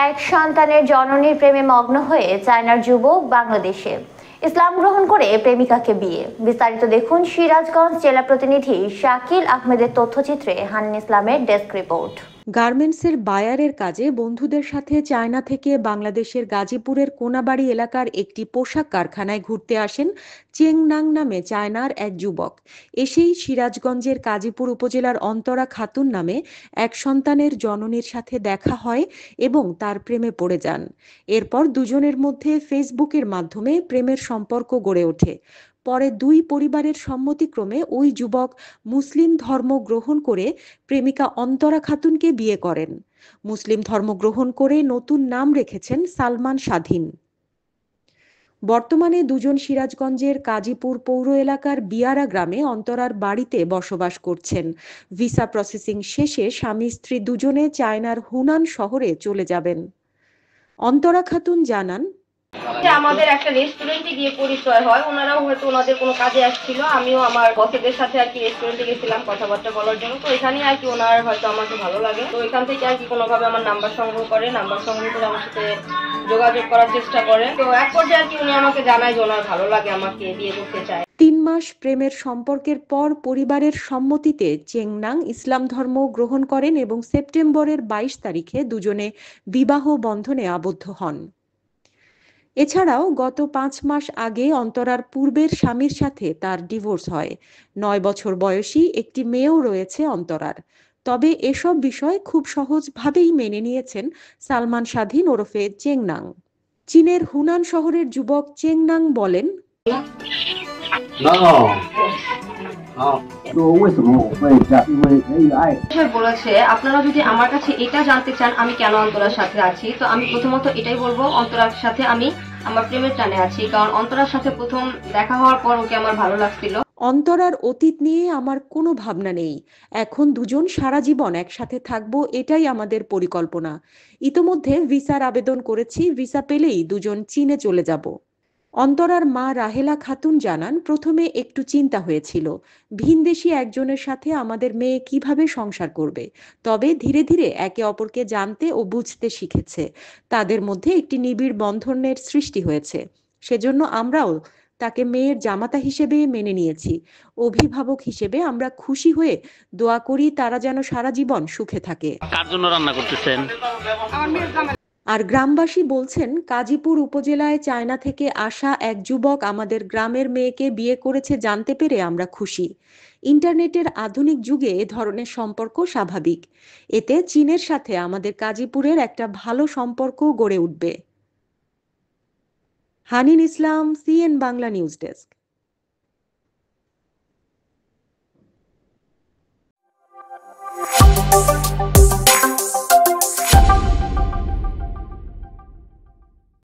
এক সন্তানের জননীর প্রেমে মগ্ন হয়ে চায়নার যুবক বাংলাদেশে ইসলাম গ্রহণ করে প্রেমিকাকে বিয়ে। বিস্তারিত দেখুন সিরাজগঞ্জ জেলা প্রতিনিধি শাকিল আহমেদের তথ্যচিত্রে হান্নান ইসলামের ডেস্ক রিপোর্ট। গার্মেন্টসের বায়ারের কাজে বন্ধুদের সাথে চায়না থেকে বাংলাদেশের গাজীপুরের কোনাবাড়ি এলাকার একটি পোশাক কারখানায় ঘুরতে আসেন চেংনাং নামে চায়নার এক যুবক। এসেই সিরাজগঞ্জের কাজীপুর উপজেলার অন্তরা খাতুন নামে এক সন্তানের জননীর সাথে দেখা হয় এবং তার প্রেমে পড়ে যান। এরপর দুজনের মধ্যে ফেসবুকের মাধ্যমে প্রেমের সম্পর্ক গড়ে ওঠে। পরে দুই পরিবারের সম্মতিক্রমে ওই যুবক মুসলিম ধর্ম গ্রহণ করে প্রেমিকা অন্তরা খাতুনকে বিয়ে করেন। মুসলিম ধর্ম গ্রহণ করে নতুন নাম রেখেছেন সালমান স্বাধীন। বর্তমানে দুজন সিরাজগঞ্জের কাজীপুর পৌর এলাকার বিয়ারা গ্রামে অন্তরার বাড়িতে বসবাস করছেন। ভিসা প্রসেসিং শেষে স্বামী স্ত্রী দুজনে চায়নার হুনান শহরে চলে যাবেন। অন্তরা খাতুন জানান, আমাদের একটা রেস্টুরেন্টে গিয়ে পরিচয় হয়। ওনারাও হয়তো ওনাদের কোনো কাজে আসছিল, আমিও আমার বসেদের সাথে আর কি রেস্টুরেন্টে গেছিলাম কথাবার্তা বলার জন্য। তো এখানে আর কি ওনার হয়তো আমাকে ভালো লাগে, তো এখান থেকে আর কি কোনোভাবে আমার নাম্বার সংগ্রহ করে আমার সাথে যোগাযোগ করার চেষ্টা করে। তো এক পর্যায়ে আর কি উনি আমাকে জানায় যে ওনার ভালো লাগে, আমাকে বিয়ে করতে চায়। 3 মাস প্রেমের সম্পর্কের পর পরিবারের সম্মতিতে চেংনাং ইসলাম ধর্ম গ্রহণ করেন এবং সেপ্টেম্বরের 22 তারিখে দুজনে বিবাহ বন্ধনে আবদ্ধ হন। এছাড়াও গত 5 মাস আগে অন্তরার পূর্বের স্বামীর সাথে তার ডিভোর্স হয়। 9 বছর বয়সী একটি মেয়েও রয়েছে অন্তরার। তবে এসব বিষয় খুব সহজভাবেই মেনে নিয়েছেন সালমান স্বাধীন ওরফে চেংনাং। চীনের হুনান শহরের যুবক চেংনাং বলেন, বলেছে আপনারা যদি আমার কাছে এটা জানতে চান আমি কেন অন্তরার সাথে আছি, তো আমি প্রথমত এটাই বলবো অন্তরার সাথে আমি আমার প্রেমের টানে আছি, কারণ অন্তরার সাথে প্রথম দেখা হওয়ার পর ওকে আমার ভালো লাগছিল। অন্তরার অতীত নিয়ে আমার কোনো ভাবনা নেই। এখন দুজন সারা জীবন একসাথে থাকবো, এটাই আমাদের পরিকল্পনা। ইতোমধ্যে ভিসার আবেদন করেছি, ভিসা পেলেই দুজন চীনে চলে যাব। অন্তরার মা রাহেলা খাতুন জানান, প্রথমে একটু চিন্তা হয়েছিল, ভিনদেশী একজনের সাথে আমাদের মেয়ে কিভাবে সংসার করবে। তবে ধীরে ধীরে একে অপরকে জানতে ও বুঝতে শিখেছে। তাদের মধ্যে একটি নিবিড় বন্ধনের সৃষ্টি হয়েছে। সেজন্য আমরাও তাকে মেয়ের জামাতা হিসেবে মেনে নিয়েছি। অভিভাবক হিসেবে আমরা খুশি হয়ে দোয়া করি তারা যেন সারা জীবন সুখে থাকে। কার জন্য রান্না করতেছেন? আর গ্রামবাসী বলছেন, কাজীপুর উপজেলায় চায়না থেকে আসা এক যুবক আমাদের গ্রামের মেয়েকে বিয়ে করেছে জানতে পেরে আমরা খুশি। ইন্টারনেটের আধুনিক যুগে এ ধরনের সম্পর্ক স্বাভাবিক। এতে চীনের সাথে আমাদের কাজীপুরের একটা ভালো সম্পর্ক গড়ে উঠবে। হানিন ইসলাম, সিএন বাংলা নিউজ ডেস্ক।